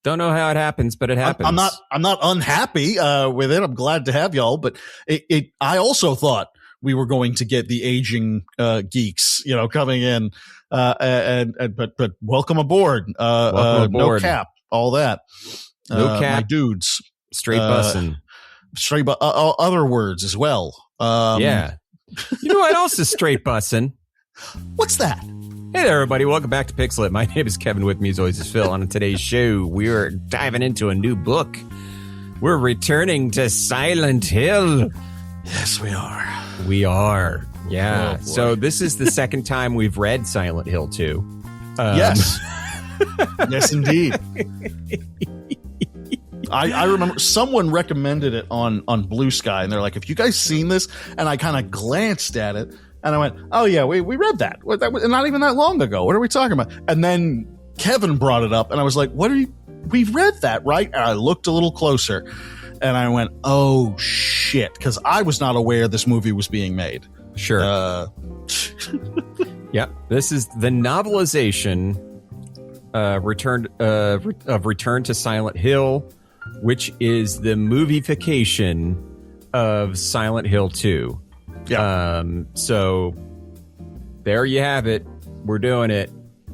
Don't know how it happens, but it happens. I'm not unhappy with it. I'm glad to have y'all, but I also thought we were going to get the aging geeks, coming in, but welcome aboard. Welcome aboard. No cap, all that. No cap, my dudes. Straight bussin'. Other words as well. Yeah. You know what else is straight bussin'? What's that? Hey there, everybody. Welcome back to Pixelit. My name is Kevin. With me, as always, is Phil. On today's show, we're diving into a new book. We're returning to Silent Hill. Yes, we are. We are. Yeah. Oh, so this is the second time we've read Silent Hill 2. Yes. Yes, indeed. I remember someone recommended it on Blue Sky, and they're like, have you guys seen this? And I kind of glanced at it. And I went, oh, yeah, we read that. That was not even that long ago. What are we talking about? And then Kevin brought it up, and I was like, we read that, right? And I looked a little closer, and I went, oh, shit, because I was not aware this movie was being made. Sure. Yeah, this is the novelization Return to Silent Hill, which is the movification of Silent Hill 2. Yeah. So there you have it. We're doing it.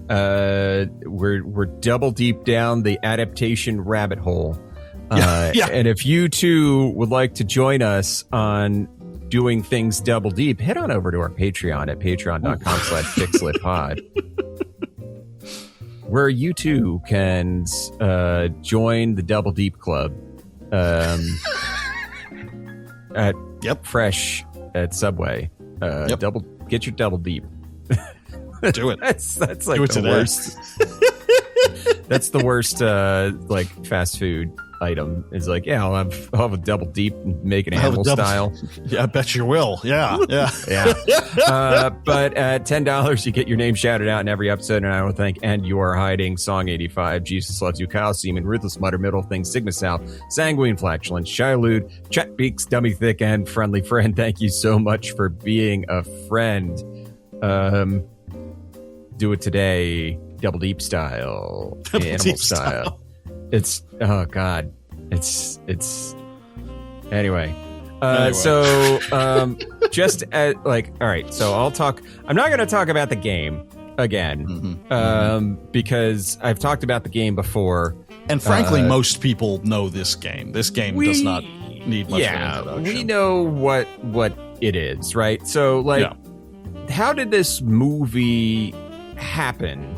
We're double deep down the adaptation rabbit hole. Yeah. And if you too would like to join us on doing things double deep, head on over to our Patreon at patreon.com/pixelitpod, where you too can join the double deep club. At Fresh. At Subway, get your double deep. Do it. That's like the worst. That's the worst. Like fast food item is like, yeah, I'll have a double deep and make it animal style. Yeah, I bet you will. Yeah. But at $10, you get your name shouted out in every episode, and I want to thank And You Are Hiding, Song 85, Jesus Loves You, Kyle Seaman, Ruthless Mutter, Middle Thing, Sigma South, Sanguine Flatulent, Shilude, Chet Beaks, Dummy Thick, and Friendly Friend. Thank you so much for being a friend. Do it today, double deep style, animal style. It's God. It's anyway. So just all right. So I'm not going to talk about the game again, because I've talked about the game before. And frankly, most people know this game. This game does not need much of an introduction. We know what it is, right? So how did this movie happen?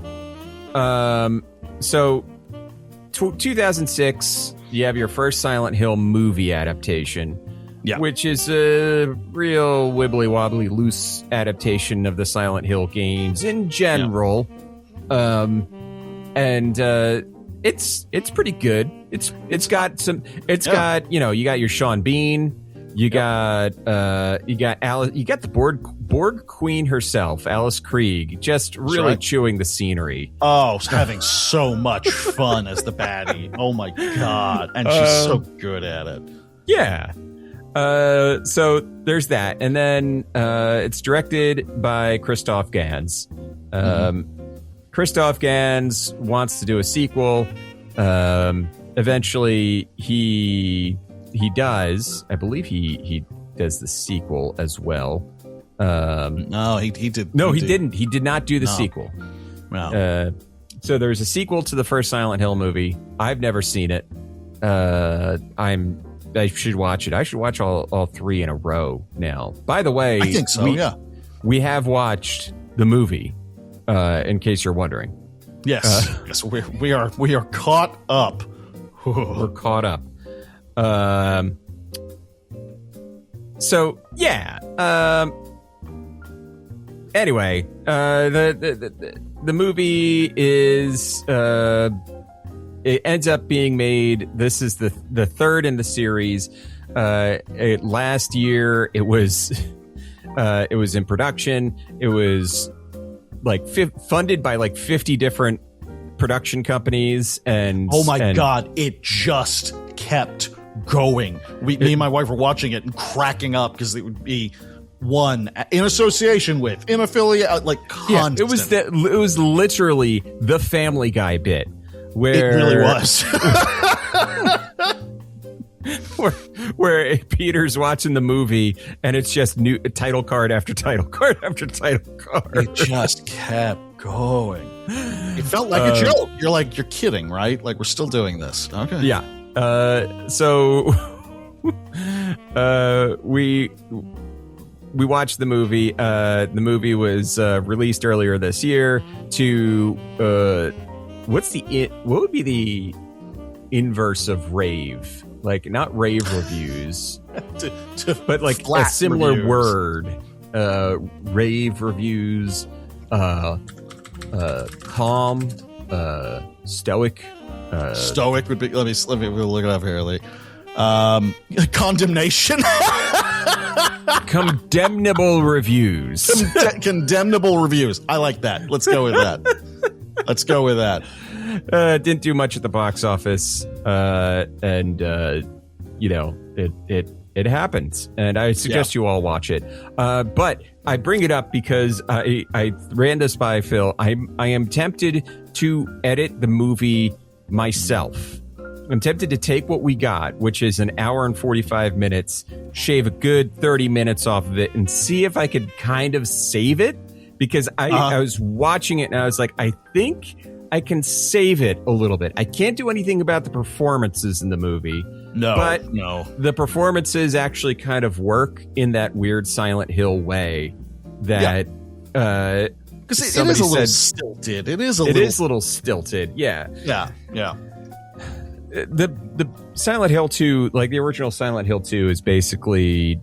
So 2006, you have your first Silent Hill movie adaptation, which is a real wibbly-wobbly, loose adaptation of the Silent Hill games in general. And it's pretty good. It's got you got your Sean Bean, you got Alice, you got the Borg Queen herself, Alice Krieg, just really chewing the scenery. Oh, having so much fun as the baddie. Oh my God. And she's so good at it. Yeah. So there's that. And then it's directed by Christoph Gans. Christoph Gans wants to do a sequel. Eventually he does. I believe he does the sequel as well. No, he did. No, he didn't. He did not do the sequel. Wow. So there's a sequel to the first Silent Hill movie. I've never seen it. I should watch it. I should watch all three in a row now. By the way, I think so. We have watched the movie. In case you're wondering. Yes. Yes. We are caught up. We're caught up. So yeah. Anyway, the movie is it ends up being made. This is the third in the series. Last year it was in production. It was funded by 50 different production companies, and God, it just kept going. Me and my wife were watching it and cracking up because it would be one in association with, in affiliate, constant. It was literally the Family Guy bit where It really was. where Peter's watching the movie and it's just new title card after title card after title card. It just kept going. It felt like a joke. You're like, you're kidding, right? Like, we're still doing this. Okay. Yeah. So we watched the movie. The movie was released earlier this year to what would be the inverse of rave? Like, not rave reviews, but like a similar reviews. word. Rave reviews, calm, stoic. Stoic would be. Let me look it up here. Like, condemnation. Condemnable reviews. Condemnable reviews. I like that. Let's go with that. Didn't do much at the box office, and it happens. And I suggest you all watch it. But I bring it up because I ran this by Phil. I am tempted to edit the movie myself. I'm tempted to take what we got, which is an hour and 45 minutes, shave a good 30 minutes off of it, and see if I could kind of save it. Because I was watching it and I was like, I think I can save it a little bit. I can't do anything about the performances in the movie. No. The performances actually kind of work in that weird Silent Hill way that because it is a little stilted. It is a little stilted. Yeah. The Silent Hill 2, like the original Silent Hill 2, is basically,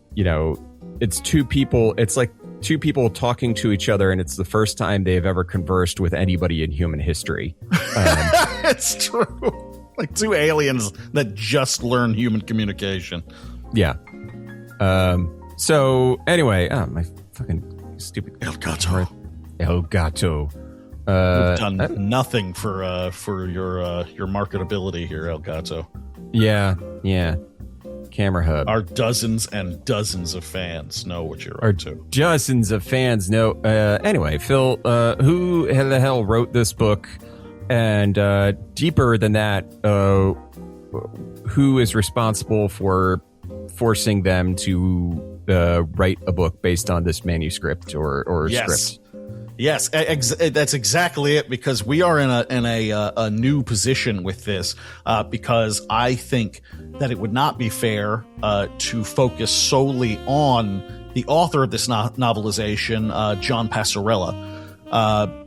it's two people. It's like two people talking to each other, and it's the first time they've ever conversed with anybody in human history. It's true. Like two aliens that just learn human communication. Yeah. So anyway, my fucking stupid El Gato. El Gato. We've done nothing for your marketability here, El Gato. Yeah. Camera Hub. Our dozens and dozens of fans know what you're up to. Dozens of fans know. Anyway, Phil, who the hell wrote this book? And deeper than that, who is responsible for forcing them to write a book based on this manuscript or script? Yes, that's exactly it. Because we are in a new position with this. Because I think that it would not be fair to focus solely on the author of this novelization, John Passarella,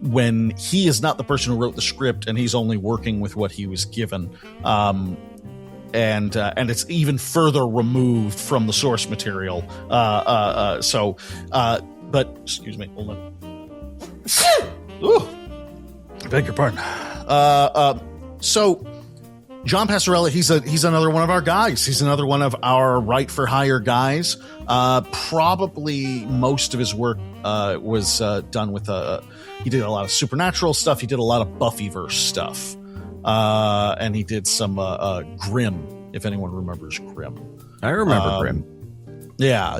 when he is not the person who wrote the script and he's only working with what he was given. And it's even further removed from the source material. But excuse me, hold on. Ooh, beg your pardon. So John Passarella, he's another one of our guys. He's another one of our write for hire guys. Probably most of his work was done with he did a lot of supernatural stuff. He did a lot of Buffyverse stuff, and he did some Grimm. If anyone remembers Grimm, I remember Grimm. Yeah.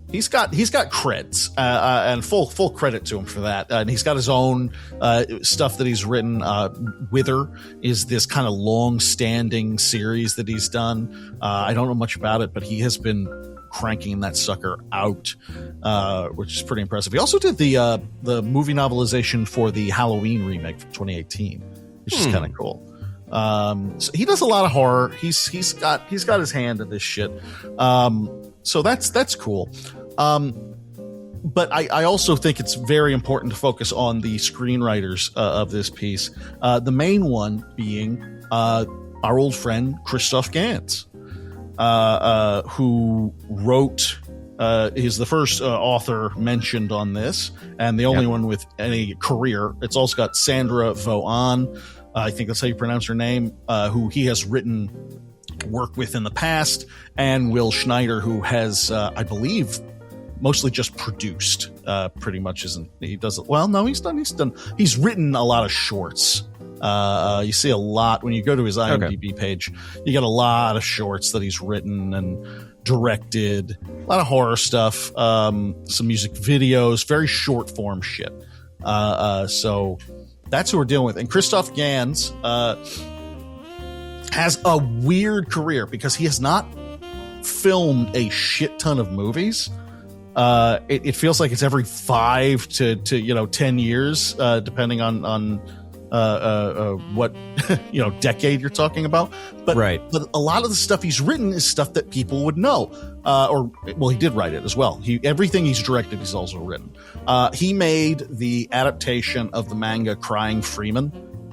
He's got creds, and full credit to him for that. And he's got his own stuff that he's written. Wither is this kind of long-standing series that he's done. I don't know much about it, but he has been cranking that sucker out, which is pretty impressive. He also did the movie novelization for the Halloween remake from 2018, which is kind of cool. So he does a lot of horror. He's got his hand in this shit. So that's cool. But I also think it's very important to focus on the screenwriters of this piece. The main one being our old friend Christoph Gans, who wrote. He's the first author mentioned on this, and the only one with any career. It's also got Sandra Voan. I think that's how you pronounce her name. Who he has written work with in the past, and Will Schneider, who has, I believe, mostly just produced. Pretty much isn't he doesn't. Well, no, he's written a lot of shorts. You see a lot when you go to his IMDb page. You get a lot of shorts that he's written and directed. A lot of horror stuff. Some music videos. Very short form shit. So that's who we're dealing with. And Christoph Gans has a weird career because he has not filmed a shit ton of movies. It feels like it's every 5 to 10 years, depending on what decade you're talking about. But a lot of the stuff he's written is stuff that people would know. He did write it as well. Everything he's directed, he's also written. He made the adaptation of the manga Crying Freeman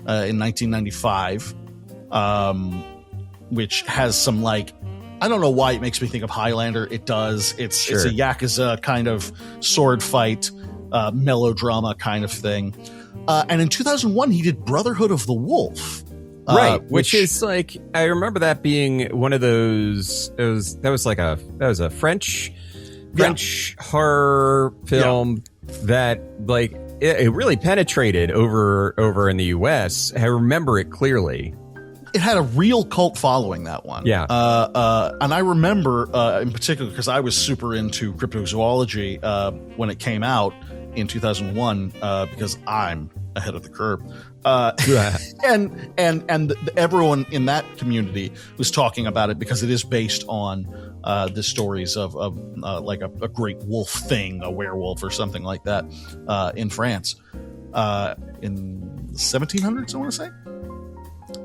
in 1995, which has some I don't know why it makes me think of Highlander. It does. It's a Yakuza kind of sword fight, melodrama kind of thing. And in 2001, he did Brotherhood of the Wolf. Which is I remember that being one of those. That was a French horror film that it really penetrated over in the US. I remember it clearly. It had a real cult following, that one. Yeah. And I remember in particular because I was super into cryptozoology when it came out in 2001 because I'm ahead of the curve. And everyone in that community was talking about it because it is based on the stories of a great wolf thing, a werewolf or something like that in France in the 1700s, I want to say.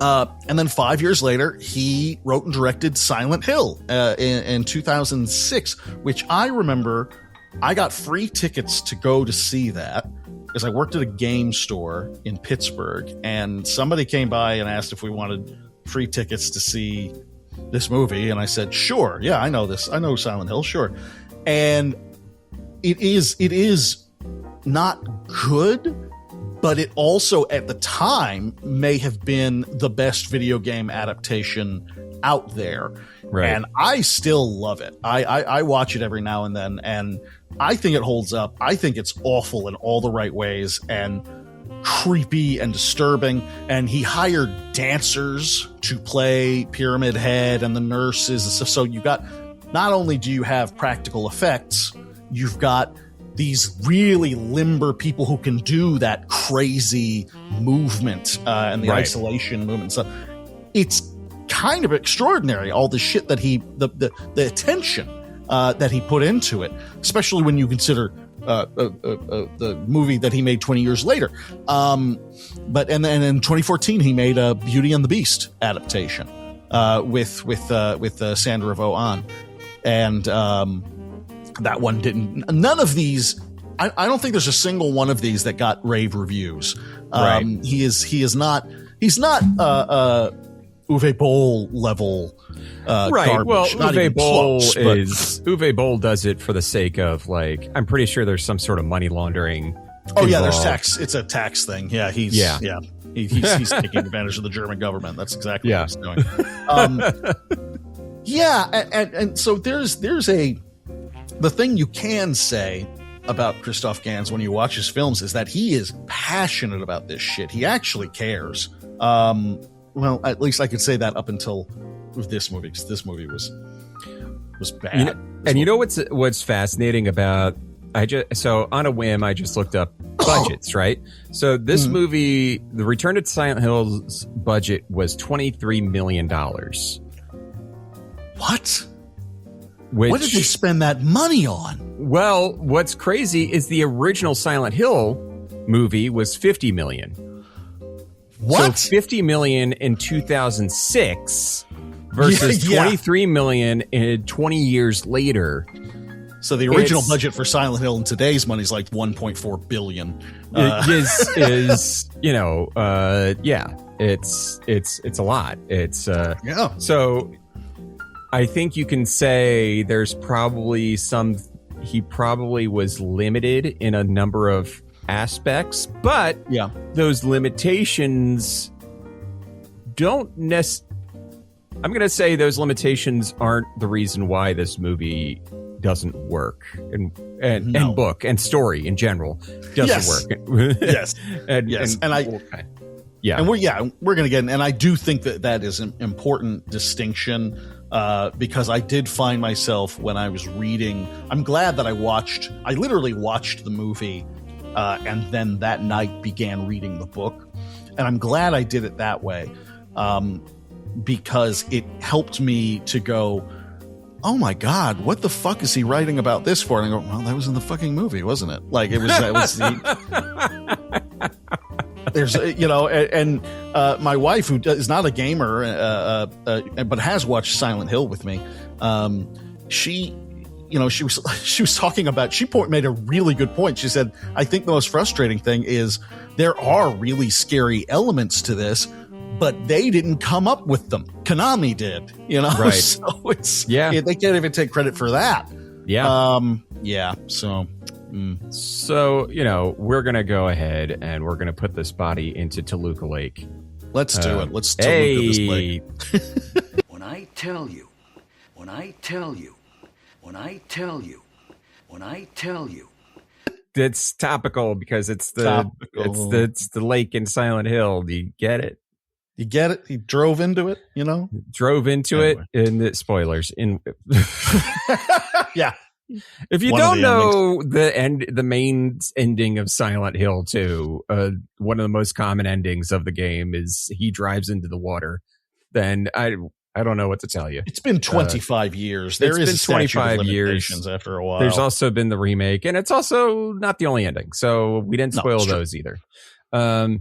And then 5 years later, he wrote and directed Silent Hill in 2006, which I remember I got free tickets to go to see that because I worked at a game store in Pittsburgh, and somebody came by and asked if we wanted free tickets to see this movie. And I said, sure. Yeah, I know this. I know Silent Hill. Sure. And it is not good, but it also at the time may have been the best video game adaptation out there. Right. And I still love it. I watch it every now and then, and I think it holds up. I think it's awful in all the right ways and creepy and disturbing. And he hired dancers to play Pyramid Head and the nurses and stuff. So you got, not only do you have practical effects, you've got these really limber people who can do that crazy movement and the isolation movement. So it's kind of extraordinary, all the shit that the attention that he put into it, especially when you consider the movie that he made 20 years later. But in 2014 he made a Beauty and the Beast adaptation with Sandra Oh, and that one didn't. None of these. I don't think there's a single one of these that got rave reviews. He is not. He's not Uwe Boll level. Garbage. Well, not Uwe Boll close, Uwe Boll does it for the sake of I'm pretty sure there's some sort of money laundering. Oh involved. yeah, there's tax. It's a tax thing. Yeah, he's He's taking advantage of the German government. That's exactly what he's doing. And so there's the thing you can say about Christoph Gans when you watch his films is that he is passionate about this shit. He actually cares. Well, at least I could say that up until this movie, because this movie was bad. You know what's fascinating about so on a whim I just looked up budgets, right? So this movie, The Return to Silent Hill's budget was $23 million. What? What did they spend that money on? Well, what's crazy is the original Silent Hill movie was $50 million. What? So $50 million in 2006 versus $23 million in 20 years later. So the original budget for Silent Hill in today's money is like $1.4 billion. It's a lot. So I think you can say there's probably he probably was limited in a number of aspects, but those limitations I'm going to say those limitations aren't the reason why this movie doesn't work, and book and story in general doesn't work. And we're going to get in, and I do think that is an important distinction, because I did find myself when I was reading, I'm glad that I literally watched the movie and then that night began reading the book. And I'm glad I did it that way, because it helped me to go, oh my God, what the fuck is he writing about this for? And I go, well, that was in the fucking movie, wasn't it? Like that was the, there's, and my wife, who is not a gamer, but has watched Silent Hill with me. She was talking about, made a really good point. She said, I think the most frustrating thing is there are really scary elements to this, but they didn't come up with them. Konami did, Right. So they can't even take credit for that. Yeah. So, So, we're going to go ahead and we're going to put this body into Toluca Lake. Let's do it. Let's Toluca this lake. When I tell you, It's topical because it's the lake in Silent Hill. Do you get it? You get it? He drove into it, Drove into it, and spoilers. Yeah. If you don't know the main ending of Silent Hill 2, one of the most common endings of the game is he drives into the water. Then I don't know what to tell you. It's been 25 years. There is 25 years after a while. There's also been the remake, and it's also not the only ending. So we didn't spoil those either. All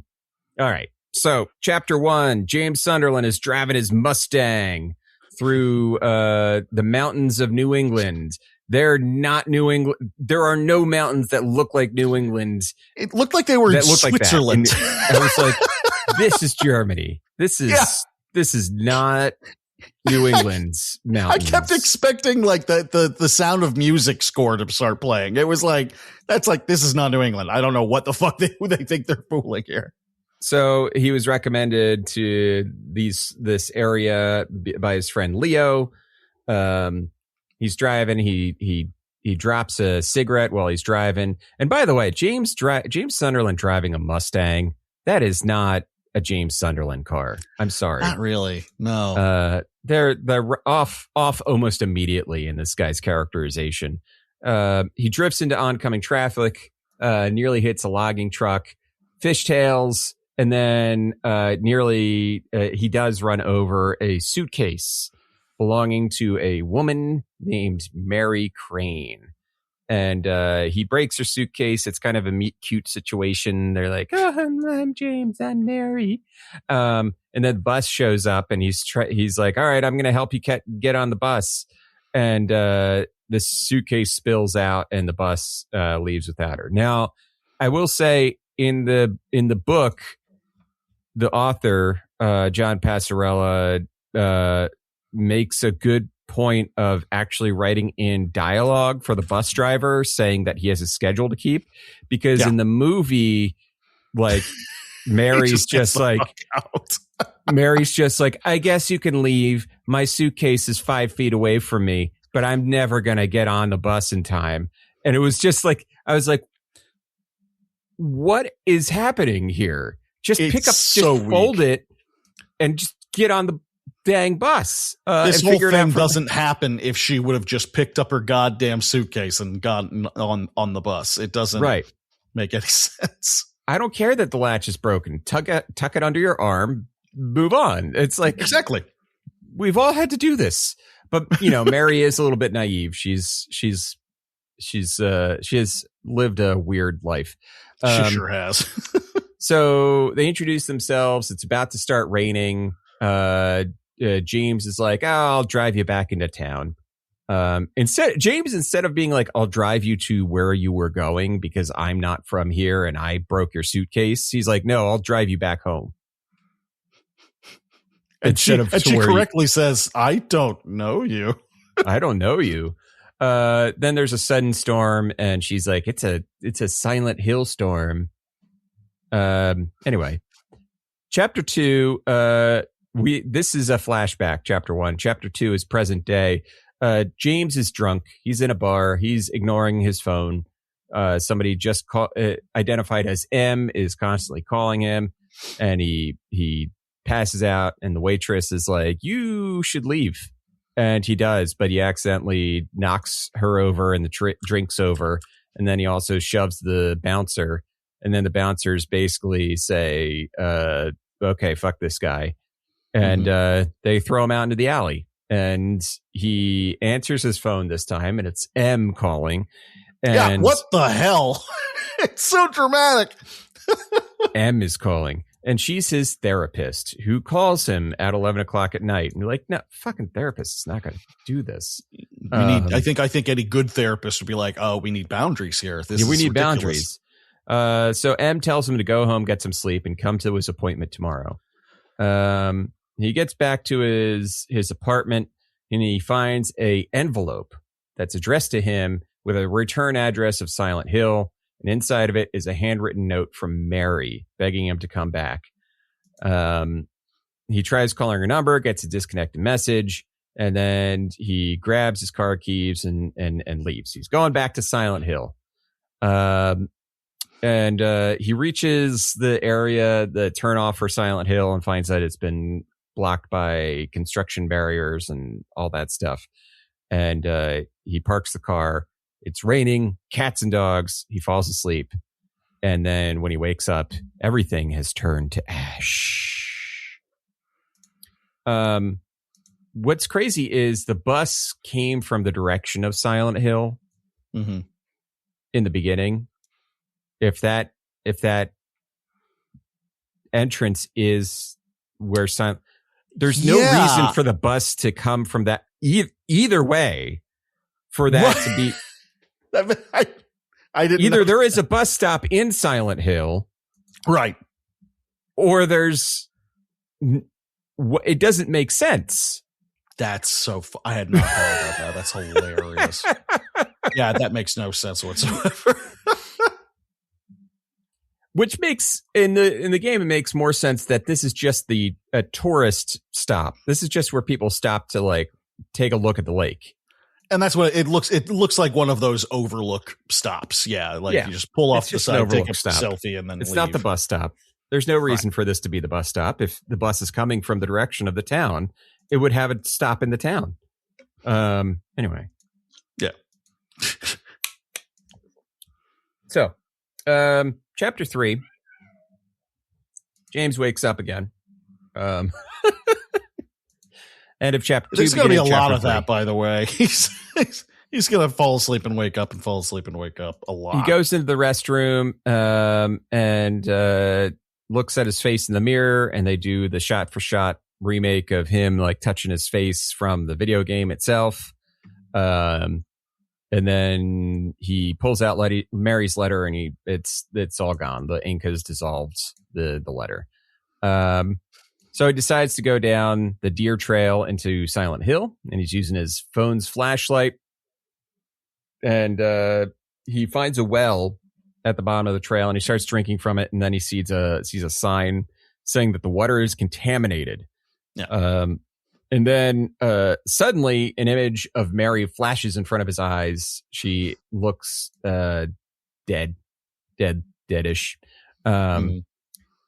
right. So chapter 1, James Sunderland is driving his Mustang through the mountains of New England. They're not New England. There are no mountains that look like New England. It looked like they were in Switzerland. Like I was like, this is Germany. This is not New England's mountains. I kept expecting like the Sound of Music score to start playing. It was like, this is not New England. I don't know what the fuck they think they're fooling here. So he was recommended to this area by his friend Leo. He's driving. He drops a cigarette while he's driving. And by the way, James Sunderland driving a Mustang, that is not a James Sunderland car. I'm sorry. Not really. No. They're off almost immediately in this guy's characterization. He drifts into oncoming traffic, nearly hits a logging truck, fishtails, and then he does run over a suitcase belonging to a woman named Mary Crane. And he breaks her suitcase. It's kind of a meet cute situation. They're like, oh, I'm James, I'm Mary. And then the bus shows up and he's like, all right, I'm going to help you get on the bus. And the suitcase spills out and the bus leaves without her. Now, I will say in the book, the author, John Passarella, makes a good point of actually writing in dialogue for the bus driver saying that he has a schedule to keep, because in the movie, like Mary's just like, I guess you can leave. My suitcase is 5 feet away from me, but I'm never going to get on the bus in time. And it was just like, I was like, what is happening here? Just pick up, fold it and just get on the dang bus. This whole thing doesn't happen if she would have just picked up her goddamn suitcase and gotten on the bus. It doesn't make any sense. I don't care that the latch is broken. Tuck it under your arm, move on. It's like, exactly. We've all had to do this. But Mary is a little bit naive. She has lived a weird life. She sure has. So they introduce themselves. It's about to start raining. James is like, oh, I'll drive you back into town. Instead of being like, I'll drive you to where you were going because I'm not from here and I broke your suitcase. He's like, no, I'll drive you back home. And she correctly says, I don't know you. I don't know you. Then there's a sudden storm and she's like, it's a Silent Hill storm. Anyway, chapter 2, this is a flashback. Chapter 1. Chapter 2 is present day. James is drunk. He's in a bar. He's ignoring his phone. Somebody just identified as M is constantly calling him, and he passes out. And the waitress is like, "You should leave," and he does, but he accidentally knocks her over, and the drink's over. And then he also shoves the bouncer. And then the bouncers basically say, okay, fuck this guy. And they throw him out into the alley. And he answers his phone this time, and it's M calling. And what the hell? It's so dramatic. M is calling. And she's his therapist who calls him at 11 o'clock at night. And you're like, no, fucking therapist is not going to do this. I think any good therapist would be like, oh, we need boundaries here. We need ridiculous. boundaries. So M tells him to go home, get some sleep, and come to his appointment tomorrow. He gets back to his apartment, and he finds a envelope that's addressed to him with a return address of Silent Hill. And inside of it is a handwritten note from Mary begging him to come back. He tries calling her number, gets a disconnected message, and then he grabs his car keys and leaves. He's going back to Silent Hill. And he reaches the area, the turnoff for Silent Hill, and finds that it's been blocked by construction barriers and all that stuff. And he parks the car. It's raining, cats and dogs. He falls asleep. And then when he wakes up, everything has turned to ash. What's crazy is the bus came from the direction of Silent Hill in the beginning. If that entrance is where there's no reason for the bus to come from that either way for that to be. I didn't either know. There is a bus stop in Silent Hill, right? Or there's it doesn't make sense. That's so. I had not thought about that. That's hilarious. Yeah, that makes no sense whatsoever. Which makes in the game, it makes more sense that this is just a tourist stop. This is just where people stop to like take a look at the lake. And that's what it looks. It looks like one of those overlook stops. Yeah, you just pull off the side, take a selfie, and then it's leave. not the bus stop. There's no reason for this to be the bus stop. If the bus is coming from the direction of the town, it would have it stop in the town. Anyway, yeah. So, chapter 3. James wakes up again. End of chapter 2. There's going to be a lot of 3. that, by the way. He's going to fall asleep and wake up and fall asleep and wake up a lot. He goes into the restroom and looks at his face in the mirror, and they do the shot-for-shot remake of him like touching his face from the video game itself. And then he pulls out Mary's letter, and it's all gone. The ink has dissolved the letter. So he decides to go down the deer trail into Silent Hill, and he's using his phone's flashlight. And he finds a well at the bottom of the trail, and he starts drinking from it. And then he sees a sign saying that the water is contaminated. Yeah. And then suddenly an image of Mary flashes in front of his eyes. She looks deadish.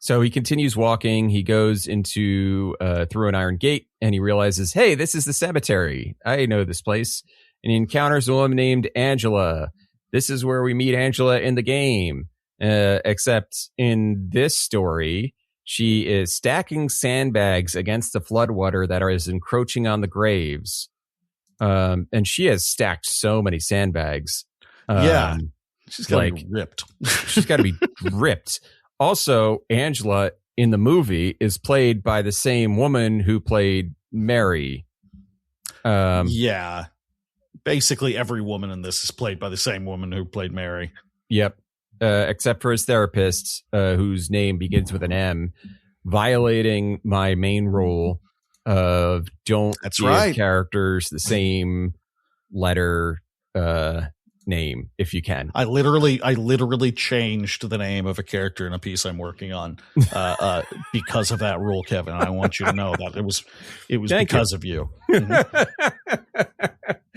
So he continues walking. He goes into through an iron gate, and he realizes, hey, this is the cemetery. I know this place. And he encounters a woman named Angela. This is where we meet Angela in the game. Except in this story, she is stacking sandbags against the floodwater that is encroaching on the graves. And she has stacked so many sandbags. She's got to be ripped. She's got to be ripped. Also, Angela in the movie is played by the same woman who played Mary. Yeah. Basically, every woman in this is played by the same woman who played Mary. Yep. Except for his therapist, whose name begins with an M, violating my main rule of don't give characters the same letter name if you can. I literally changed the name of a character in a piece I'm working on because of that rule, Kevin. I want you to know that it was because of you.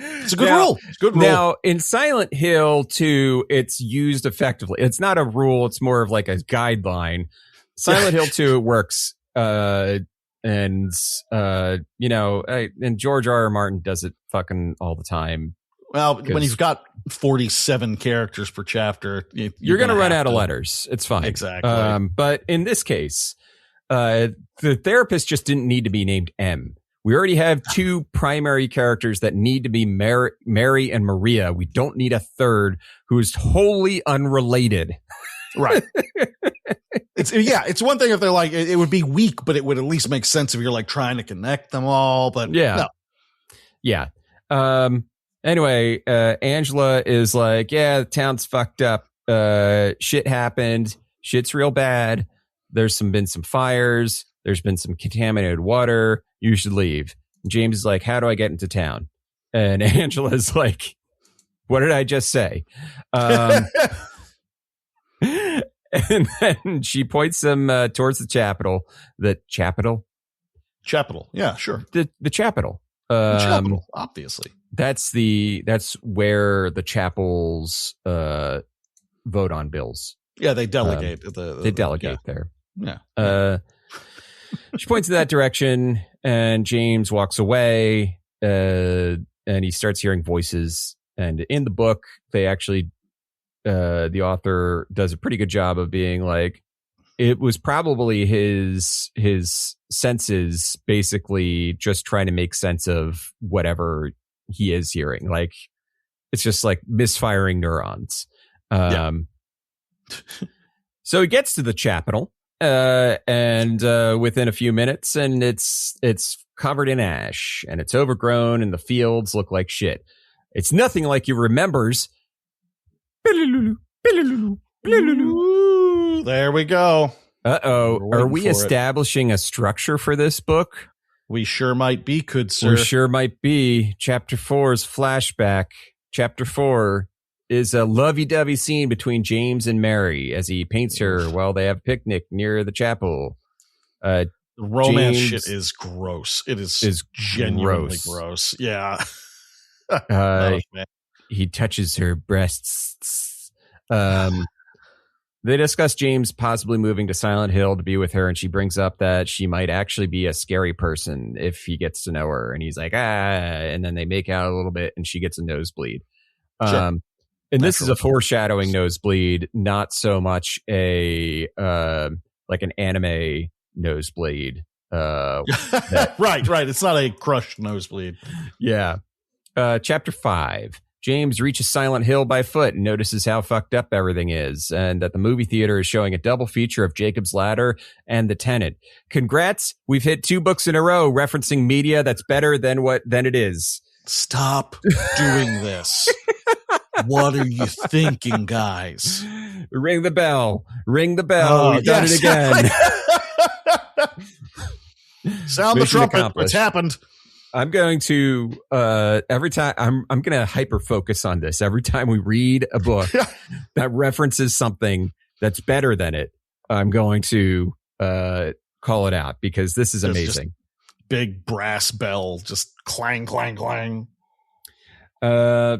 It's a good rule. It's a good rule. Now, in Silent Hill 2, it's used effectively. It's not a rule. It's more of like a guideline. Silent Hill 2, it works. And George R.R. Martin does it fucking all the time. Well, when you've got 47 characters per chapter, you're going to run out of letters. It's fine. Exactly. But in this case, the therapist just didn't need to be named M. We already have two primary characters that need to be Mary and Maria. We don't need a third who is wholly unrelated. Right. It's one thing if they're like, it would be weak, but it would at least make sense if you're like trying to connect them all. But yeah. No. Yeah. Anyway, Angela is like, yeah, the town's fucked up. Shit happened. Shit's real bad. There's been some fires. There's been some contaminated water. You should leave. And James is like, how do I get into town? And Angela's like, what did I just say? And then she points him towards the chapel. The chapel? Chapel. Yeah, sure. The chapel. Chapel, obviously. That's where the chapels vote on bills. Yeah, they delegate. They delegate there. Yeah. She points in that direction, and James walks away, and he starts hearing voices. And in the book, they actually, the author does a pretty good job of being like, it was probably his senses basically just trying to make sense of whatever he is hearing. Like, it's just like misfiring neurons. So he gets to the chapel, and within a few minutes, and it's covered in ash, and it's overgrown, and the fields look like shit. It's nothing like he remembers. There we go. Uh-oh. Are we establishing a structure for this book? We sure might be, good sir. We sure might be. Chapter 4 is flashback. Chapter 4 is a lovey-dovey scene between James and Mary as he paints her while they have a picnic near the chapel. The romance shit is gross. It is genuinely gross. Yeah. He touches her breasts. They discuss James possibly moving to Silent Hill to be with her, and she brings up that she might actually be a scary person if he gets to know her. And he's like, and then they make out a little bit, and she gets a nosebleed. Sure. And this is a foreshadowing nosebleed, not so much a like an anime nosebleed. Right. It's not a crushed nosebleed. Yeah. Chapter 5. James reaches Silent Hill by foot and notices how fucked up everything is, and that the movie theater is showing a double feature of Jacob's Ladder and The Tenant. Congrats, we've hit 2 books in a row referencing media that's better than it is. Stop doing this. What are you thinking, guys? Ring the bell. Ring the bell. We've done it again. Sound the trumpet. It's happened. I'm going to every time I'm going to hyper focus on this. Every time we read a book that references something that's better than it, I'm going to call it out because this is amazing. Big brass bell, just clang, clang, clang.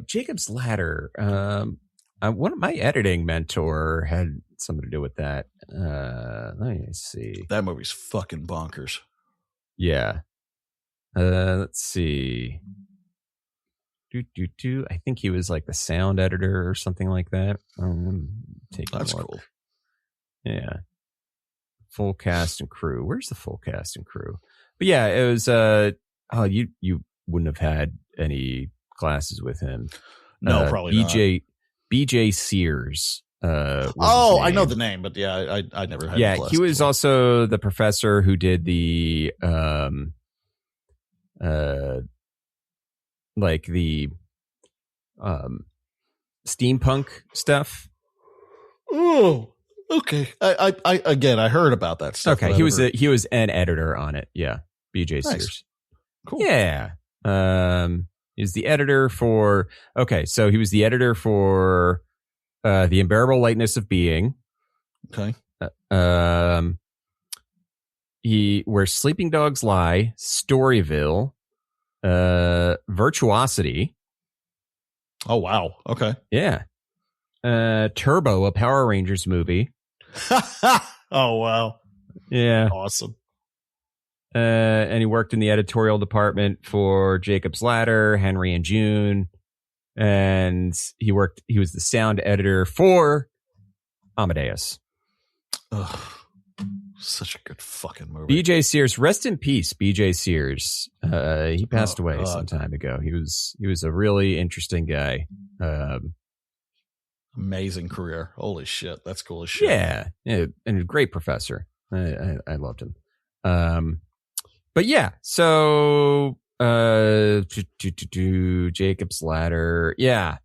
Jacob's Ladder. One of my editing mentor had something to do with that. Let me see. That movie's fucking bonkers. Yeah. Let's see. I think he was like the sound editor or something like that. That's cool. Yeah. Full cast and crew. Where's the full cast and crew? But yeah, it was you wouldn't have had any classes with him. No, probably not. BJ Sears. I know the name, but yeah, I never had. Yeah, he was also the professor who did the like the steampunk stuff. Oh, okay. I heard about that stuff. Okay, he was an editor on it. Yeah, BJ Sears. Cool. Yeah. He's the editor for. Okay, so he was the editor for The Unbearable Lightness of Being. Okay. Where Sleeping Dogs Lie, Storyville, Virtuosity. Oh wow. Okay. Yeah. Turbo, a Power Rangers movie. Oh wow. Yeah. Awesome. And he worked in the editorial department for Jacob's Ladder, Henry and June. and he was the sound editor for Amadeus. Ugh, such a good fucking movie. BJ Sears, rest in peace, BJ Sears. He passed away some time ago. He was a really interesting guy. Amazing career. Holy shit, that's cool as shit. Yeah, and a great professor. I loved him. But yeah, so Jacob's Ladder. Yeah.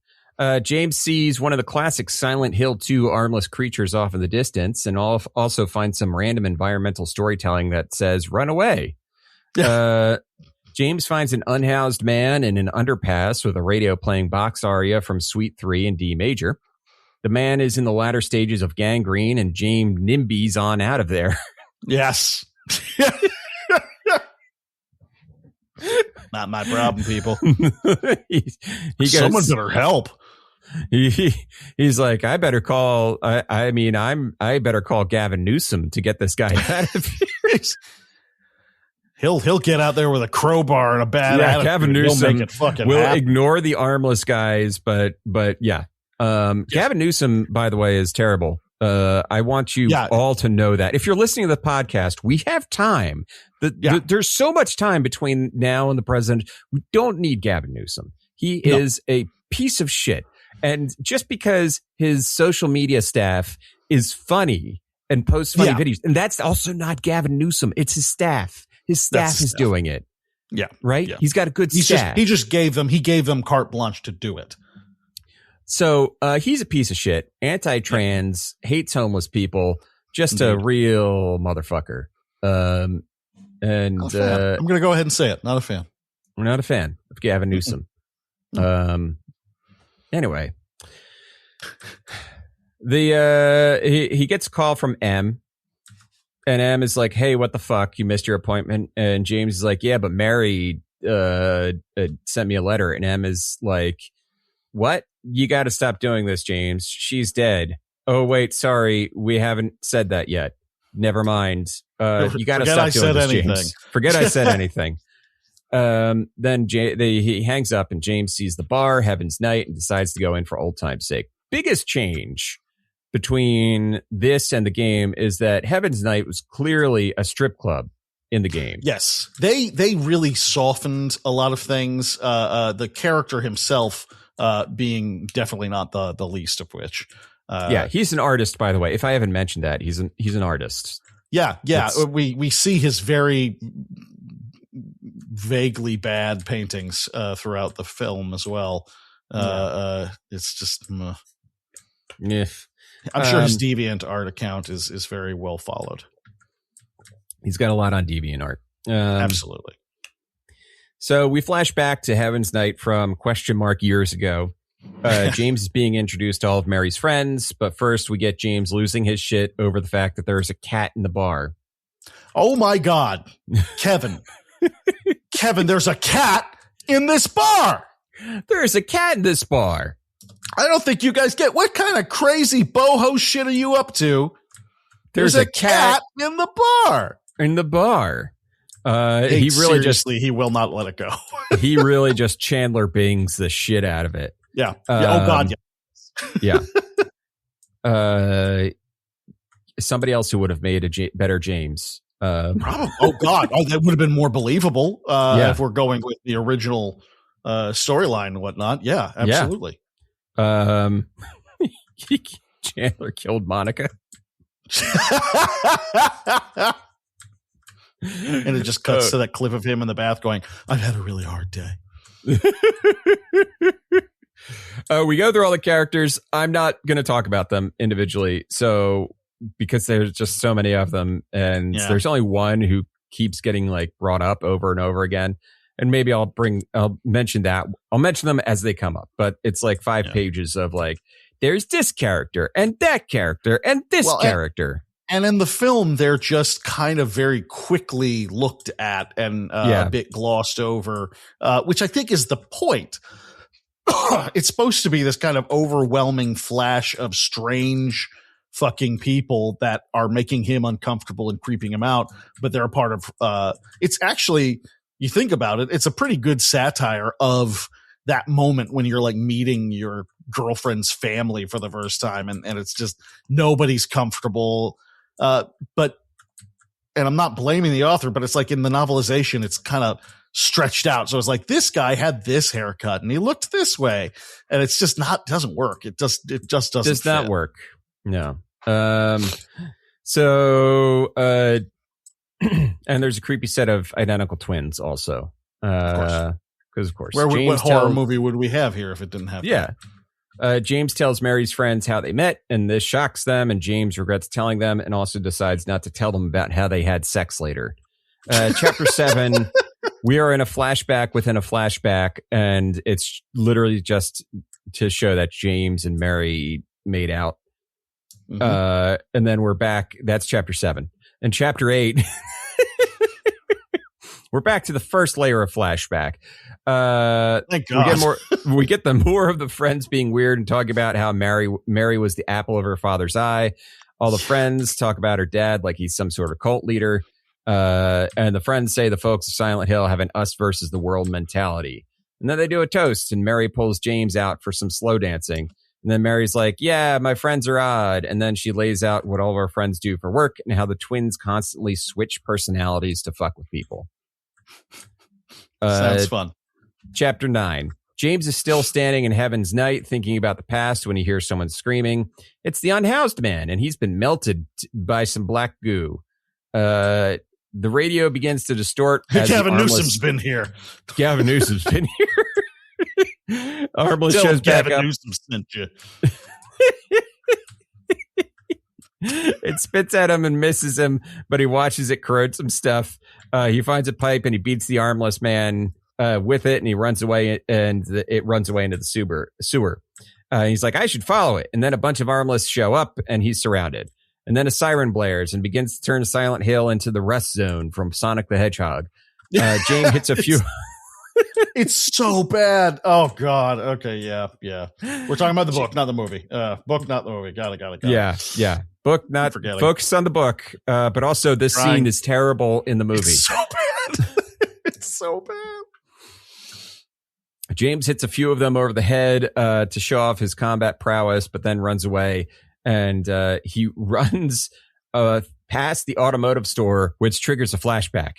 James sees one of the classic Silent Hill 2 armless creatures off in the distance, and also finds some random environmental storytelling that says, run away. James finds an unhoused man in an underpass with a radio playing Bach's aria from Suite 3 in D major. The man is in the latter stages of gangrene, and James nimbies on out of there. Yes. Not my problem, people. Someone better help. He's like, I better call. I better call Gavin Newsom to get this guy out of here. He'll get out there with a crowbar and a bad attitude. Gavin Newsom will happen. ignore the armless guys, but yeah. Gavin Newsom, by the way, is terrible. I want you all to know that if you're listening to the podcast, we have time. There's so much time between now and the president. We don't need Gavin Newsom. He is a piece of shit. And just because his social media staff is funny and posts funny videos, and that's also not Gavin Newsom. It's his staff. His staff is doing it. Yeah. Right. Yeah. He's got a good staff. He gave them carte blanche to do it. So he's a piece of shit, anti-trans, hates homeless people, just a real motherfucker. And I'm going to go ahead and say it. Not a fan. We're not a fan of Gavin Newsom. Anyway, he gets a call from M, and M is like, "Hey, what the fuck? You missed your appointment." And James is like, "Yeah, but Mary sent me a letter." And M is like, "What? You got to stop doing this, James. She's dead." "Oh, wait, sorry. We haven't said that yet. Never mind. You got to stop doing this, James. Forget I said anything." Then he hangs up, and James sees the bar, Heaven's Night, and decides to go in for old time's sake. Biggest change between this and the game is that Heaven's Night was clearly a strip club in the game. Yes. They really softened a lot of things. The character himself being definitely not the least of which. He's an artist, by the way. If I haven't mentioned that, he's an artist. Yeah. We see his very vaguely bad paintings throughout the film as well. It's just I'm sure his Deviant art account is very well followed. He's got a lot on Deviant art. Absolutely. So we flash back to Heaven's Night from years ago. James is being introduced to all of Mary's friends, but first we get James losing his shit over the fact that there's a cat in the bar. Oh my God, Kevin. Kevin, there's a cat in this bar. There's a cat in this bar. I don't think you guys get what kind of crazy boho shit are you up to? There's a cat in the bar. In the bar. He really he will not let it go. He really just Chandler Bings the shit out of it. Yeah. Oh God. Yeah. Somebody else who would have made a better James. Probably. Oh God. Oh, that would have been more believable. If we're going with the original storyline and whatnot. Yeah, absolutely. Chandler killed Monica. And it just cuts to that clip of him in the bath going, "I've had a really hard day." We go through all the characters. I'm not going to talk about them individually. So, because there's just so many of them, and there's only one who keeps getting like brought up over and over again. And maybe I'll mention that. I'll mention them as they come up, but it's like 5 pages of like, there's this character and that character and this character. And in the film, they're just kind of very quickly looked at and a bit glossed over, which I think is the point. It's supposed to be this kind of overwhelming flash of strange fucking people that are making him uncomfortable and creeping him out, but they're a part of it's actually, you think about it, it's a pretty good satire of that moment when you're like meeting your girlfriend's family for the first time, and it's just nobody's comfortable. But I'm not blaming the author, but it's like in the novelization, it's kind of stretched out. So it's like, this guy had this haircut and he looked this way, and it's just doesn't work. It just doesn't. Does not fit. work. No. So, and there's a creepy set of identical twins also. Because of course, what horror movie would we have here if it didn't have? Yeah. James tells Mary's friends how they met, and this shocks them, and James regrets telling them and also decides not to tell them about how they had sex later. Chapter 7, we are in a flashback within a flashback, and it's literally just to show that James and Mary made out. Mm-hmm. And then we're back. That's chapter 7. And chapter 8, we're back to the first layer of flashback. Thank God. We get more of the friends being weird and talking about how Mary was the apple of her father's eye. All the friends talk about her dad like he's some sort of cult leader. And the friends say the folks of Silent Hill have an us versus the world mentality. And then they do a toast, and Mary pulls James out for some slow dancing. And then Mary's like, yeah, my friends are odd. And then she lays out what all of our friends do for work and how the twins constantly switch personalities to fuck with people. Sounds fun. Chapter 9. James is still standing in Heaven's Night thinking about the past when he hears someone screaming. It's the unhoused man, and he's been melted by some black goo. The radio begins to distort. Gavin Newsom's been here. Gavin Newsom's been here. Armless shows back Gavin up. Newsom sent you. It spits at him and misses him, but he watches it corrode some stuff. He finds a pipe and he beats the armless man with it, and he runs away, and it runs away into the sewer. He's like, I should follow it. And then a bunch of armless show up, and he's surrounded. And then a siren blares and begins to turn Silent Hill into the rest zone from Sonic the Hedgehog. James hits a few. It's so bad. Oh God. Okay. Yeah. We're talking about the book, not the movie. Book, not the movie. Got it. Yeah. Book, not focus on the book. But also this scene is terrible in the movie. It's so bad. It's so bad. James hits a few of them over the head to show off his combat prowess, but then runs away. And he runs past the automotive store, which triggers a flashback.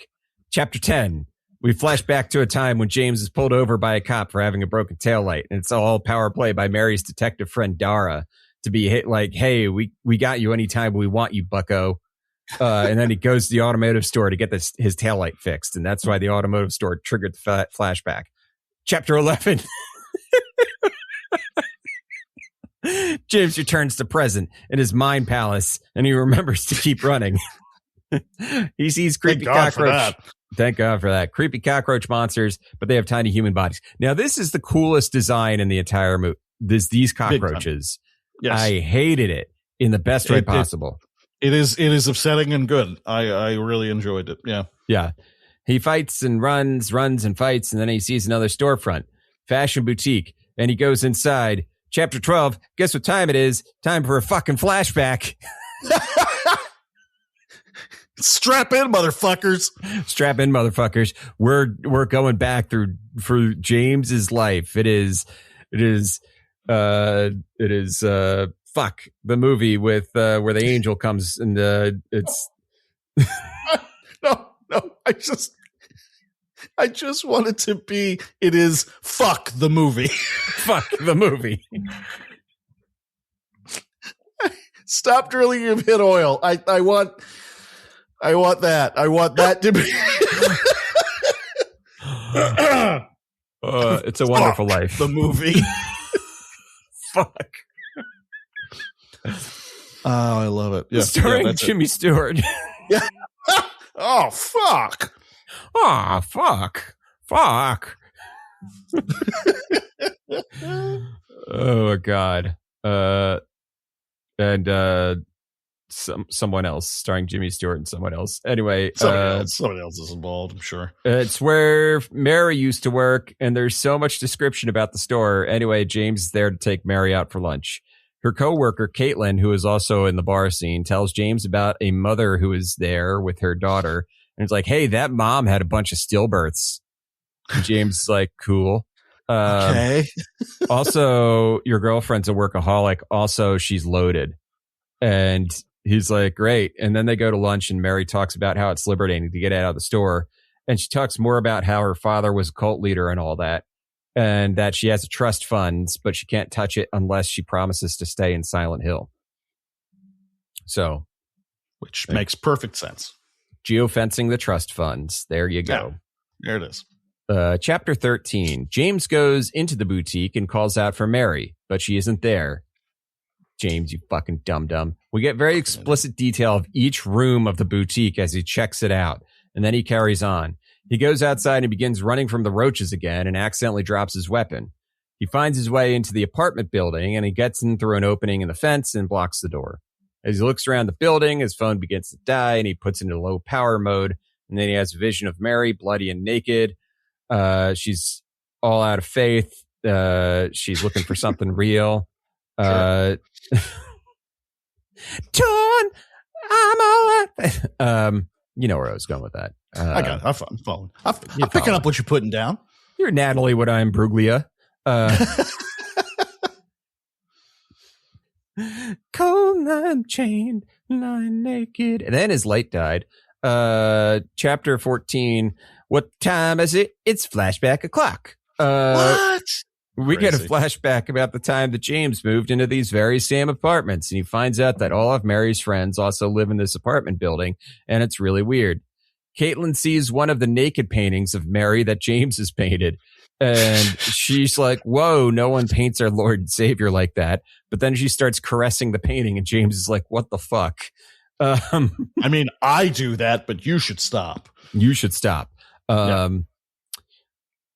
Chapter 10. We flash back to a time when James is pulled over by a cop for having a broken taillight. And it's all power play by Mary's detective friend Dara to be hit like, hey, we got you anytime we want you, bucko. And then he goes to the automotive store to get his taillight fixed. And that's why the automotive store triggered the flashback. Chapter 11. James returns to present in his mind palace, and he remembers to keep running. He sees creepy cockroach. Thank God for that. Creepy cockroach monsters, but they have tiny human bodies. Now, this is the coolest design in the entire movie. These cockroaches. Yes. I hated it in the best way possible. It is upsetting and good. I really enjoyed it. Yeah. Yeah. He fights and runs and fights, and then he sees another storefront, fashion boutique, and he goes inside. Chapter 12. Guess what time it is? Time for a fucking flashback. Strap in, motherfuckers. Strap in, motherfuckers. We're going back through James's life. It is fuck the movie with where the angel comes and it's no, I just want it to be. It is fuck the movie. Fuck the movie. Stop drilling, you've hit oil. I want that. I want that to be. It's a Wonderful Life. The movie. Fuck. Oh, I love it. Yeah, starring Jimmy Stewart. Yeah. Oh, fuck. Oh, fuck. Oh, God. And someone else starring Jimmy Stewart and someone else. Anyway, someone else is involved, I'm sure. It's where Mary used to work, and there's so much description about the store. Anyway, James is there to take Mary out for lunch. Her coworker, Caitlin, who is also in the bar scene, tells James about a mother who is there with her daughter. And it's like, hey, that mom had a bunch of stillbirths. And James is like, cool. Okay. Also, your girlfriend's a workaholic. Also, she's loaded. And he's like, great. And then they go to lunch and Mary talks about how it's liberating to get out of the store. And she talks more about how her father was a cult leader and all that. And that she has a trust funds, but she can't touch it unless she promises to stay in Silent Hill. So, which makes perfect sense. Geofencing the trust funds. There you go. Yeah, there it is. Chapter 13. James goes into the boutique and calls out for Mary, but she isn't there. James, you fucking dum-dum. We get very explicit detail of each room of the boutique as he checks it out, and then he carries on. He goes outside and begins running from the roaches again and accidentally drops his weapon. He finds his way into the apartment building, and he gets in through an opening in the fence and blocks the door. As he looks around the building, his phone begins to die, and he puts it into low power mode, and then he has a vision of Mary, bloody and naked. She's all out of faith. She's looking for something real. Torn, I'm all out. You know where I was going with that. I got it. I'm following. I'm picking up what you're putting down. You're Natalie, what I'm Bruglia. Cold line chained, lying naked. And then his light died. Chapter 14. What time is it? It's flashback o'clock. What? We get a flashback about the time that James moved into these very same apartments, and he finds out that all of Mary's friends also live in this apartment building, and it's really weird. Caitlin sees one of the naked paintings of Mary that James has painted, and she's like, whoa, no one paints our Lord and Savior like that. But then she starts caressing the painting, and James is like, what the fuck? I mean, I do that, but you should stop. You should stop.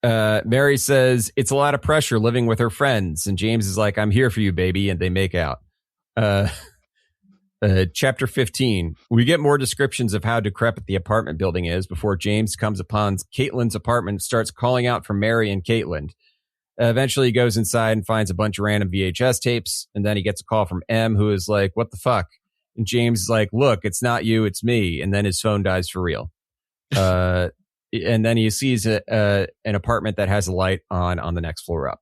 Mary says it's a lot of pressure living with her friends, and James is like, I'm here for you, baby, and they make out. Chapter 15. We get more descriptions of how decrepit the apartment building is before James comes upon Caitlin's apartment and starts calling out for Mary and Caitlin. Eventually he goes inside and finds a bunch of random VHS tapes, and then he gets a call from M, who is like, what the fuck? And James is like, look, it's not you, it's me. And then his phone dies for real. And then he sees an apartment that has a light on the next floor up.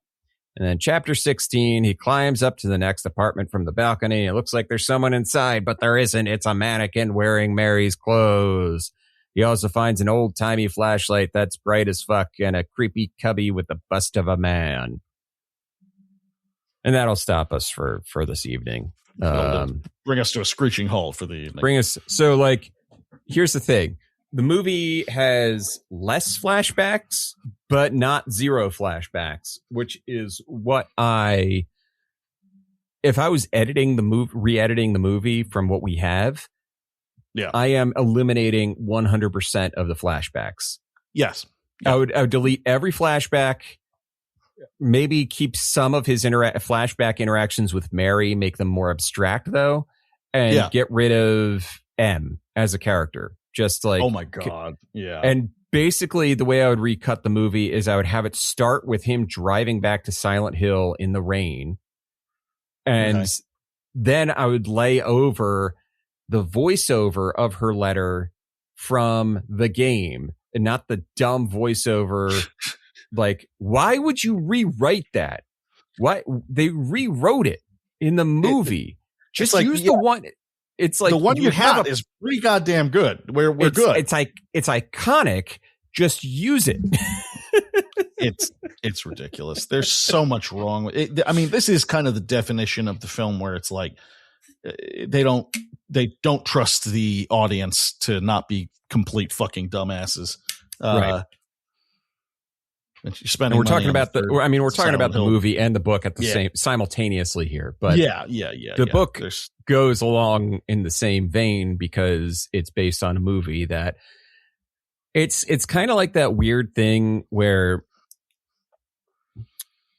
And then chapter 16, he climbs up to the next apartment from the balcony. It looks like there's someone inside, but there isn't. It's a mannequin wearing Mary's clothes. He also finds an old-timey flashlight that's bright as fuck and a creepy cubby with the bust of a man. And that'll stop us for this evening. Bring us to a screeching halt for the evening. So, like, here's the thing. The movie has less flashbacks, but not zero flashbacks, which is what if I was editing the movie, re-editing the movie from what we have, I am eliminating 100% of the flashbacks. Yes. I would delete every flashback, maybe keep some of his flashback interactions with Mary, make them more abstract though, and get rid of M as a character. Just like, oh my God. Yeah. And basically the way I would recut the movie is I would have it start with him driving back to Silent Hill in the rain. And then I would lay over the voiceover of her letter from the game and not the dumb voiceover. Like, why would you rewrite that? Why they rewrote it in the movie? Just like, use the one. It's like the one you have is pretty goddamn good. We're good. It's iconic. Just use it. It's ridiculous. There's so much wrong with it. I mean, this is kind of the definition of the film where it's like they don't trust the audience to not be complete fucking dumbasses. Right. And we're talking about we're talking about the movie and the book at the same simultaneously here. But the book goes along in the same vein because it's based on a movie that it's kind of like that weird thing where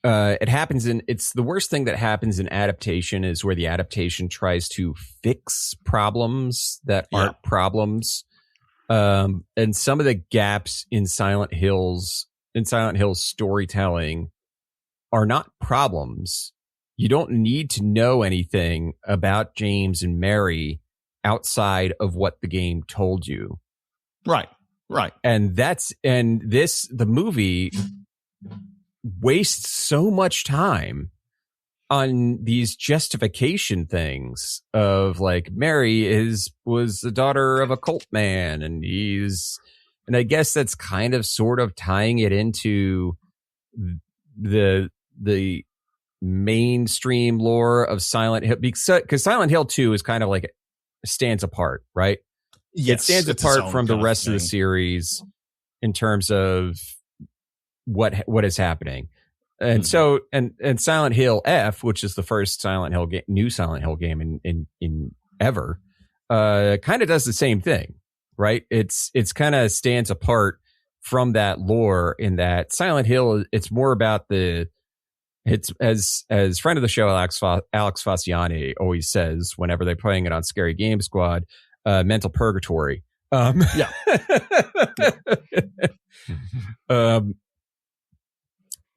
it happens it's the worst thing that happens in adaptation is where the adaptation tries to fix problems that aren't problems. And some of the gaps in Silent Hill's storytelling are not problems. You don't need to know anything about James and Mary outside of what the game told you. Right. And the movie wastes so much time on these justification things of like Mary was the daughter of a cult man, and I guess that's kind of sort of tying it into the mainstream lore of Silent Hill, because Silent Hill 2 is kind of like stands apart, right? Yes, it stands apart from the rest of the series in terms of what is happening. And so and Silent Hill F, which is the first new Silent Hill game in ever, kind of does the same thing, right? It's kind of stands apart from that lore in that Silent Hill, it's more about it's as friend of the show Alex Fasciani always says whenever they're playing it on Scary Game Squad, mental purgatory. Yeah.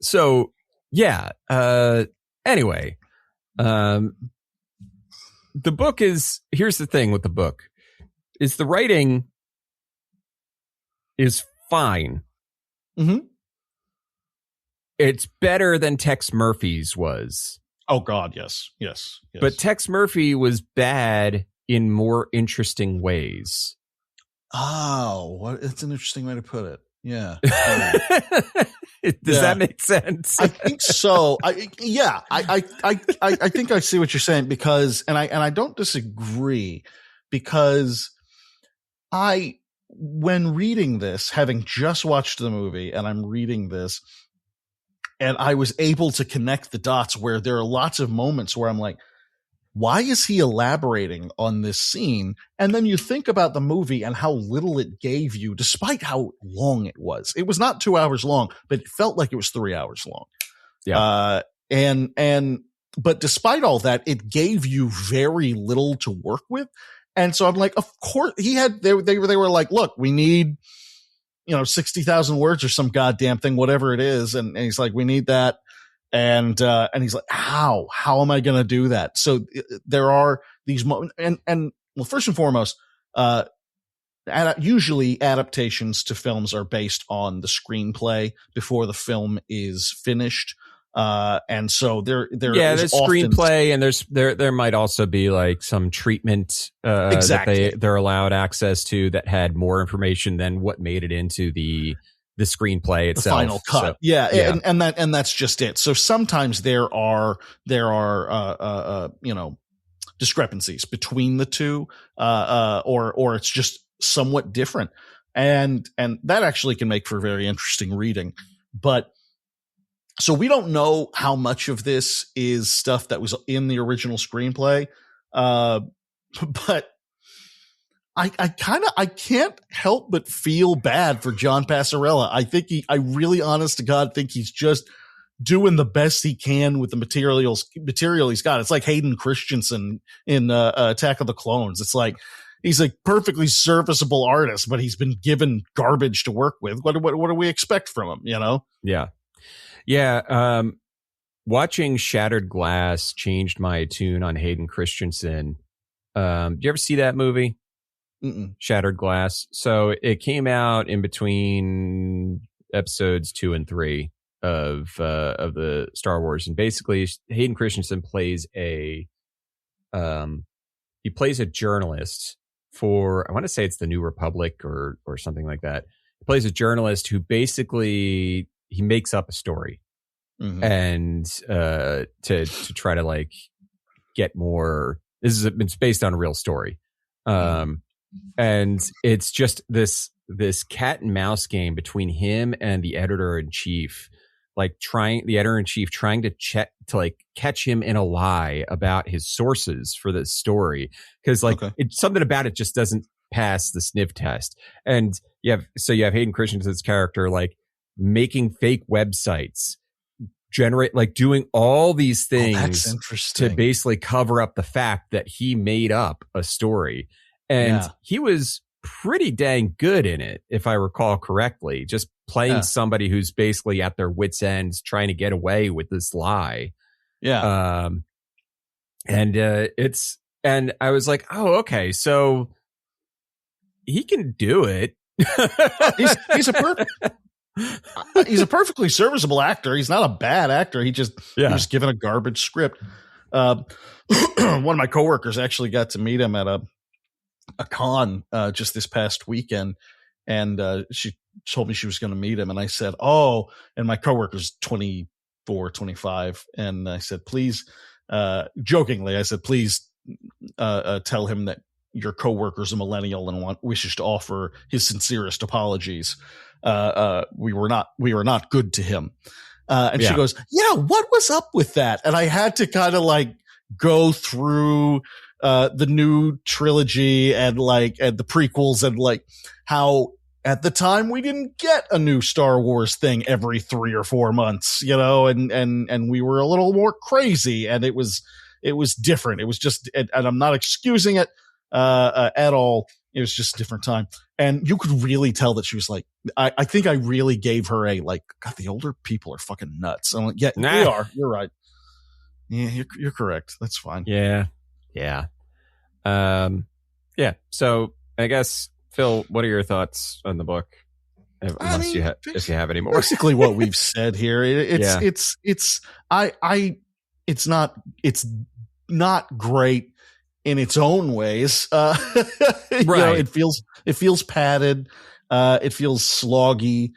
So yeah. Anyway, the book here's the thing with the book is the writing is fine. Mm-hmm. It's better than Tex Murphy's was. Oh God, yes. But Tex Murphy was bad in more interesting ways. Oh, it's an interesting way to put it. Yeah. Does that make sense? I think so. I think I see what you're saying because I don't disagree because when reading this, having just watched the movie and I'm reading this, and I was able to connect the dots where there are lots of moments where I'm like, why is he elaborating on this scene? And then you think about the movie and how little it gave you, despite how long it was. It was not 2 hours long, but it felt like it was 3 hours long. Yeah. But despite all that, it gave you very little to work with. And so I'm like, of course they were like, look, we need, 60,000 words or some goddamn thing, whatever it is. And he's like, we need that. And he's like, how am I going to do that? So there are these moments and well, first and foremost, usually adaptations to films are based on the screenplay before the film is finished. And so there's screenplay and there might also be like some treatment exactly. that they're allowed access to that had more information than what made it into the screenplay itself. The final cut. So, yeah. And that's just it. So sometimes there are discrepancies between the two, or it's just somewhat different. And that actually can make for very interesting reading. But so we don't know how much of this is stuff that was in the original screenplay. But I can't help but feel bad for John Passarella. I really honest to God think he's just doing the best he can with the material he's got. It's like Hayden Christensen in Attack of the Clones. It's like he's a perfectly serviceable artist, but he's been given garbage to work with. What do we expect from him? Yeah. Yeah. Watching Shattered Glass changed my tune on Hayden Christensen. Do you ever see that movie? Mm-mm. Shattered Glass. So it came out in between episodes 2 and 3 of the Star Wars, and basically Hayden Christensen plays a journalist for, I want to say it's the New Republic or something like that. He plays a journalist who basically he makes up a story, and to try to like get more. It's based on a real story, and it's just this cat and mouse game between him and the editor in chief, trying to catch him in a lie about his sources for this story, because it's something about it just doesn't pass the sniff test. And you have Hayden Christensen's character making fake websites, doing all these things to basically cover up the fact that he made up a story. And he was pretty dang good in it, if I recall correctly, just playing somebody who's basically at their wits' ends trying to get away with this lie. Yeah. And I was like, oh, okay, so he can do it. he's a perfect. He's a perfectly serviceable actor. He's not a bad actor. He was given a garbage script. One of my coworkers actually got to meet him at a con just this past weekend, and she told me she was going to meet him, and I said, "Oh," and my coworker's 24, 25, and I said, "Please," jokingly, I said, "Please tell him that your coworker's a millennial and wishes to offer his sincerest apologies. We were not good to him." And she goes, "Yeah, what was up with that?" And I had to kind of like go through the new trilogy and the prequels and like how at the time we didn't get a new Star Wars thing every 3 or 4 months, and we were a little more crazy, and it was different. It was just, and I'm not excusing it at all. It was just a different time. And you could really tell that she was like, I think I really gave her a like, God, the older people are fucking nuts. I'm like, yeah, they are. You're right. Yeah, you're correct. That's fine. Yeah. So I guess, Phil, what are your thoughts on the book? If you have any more. Basically what we've said here. It's not great in its own ways. Right. It feels padded. It feels sloggy.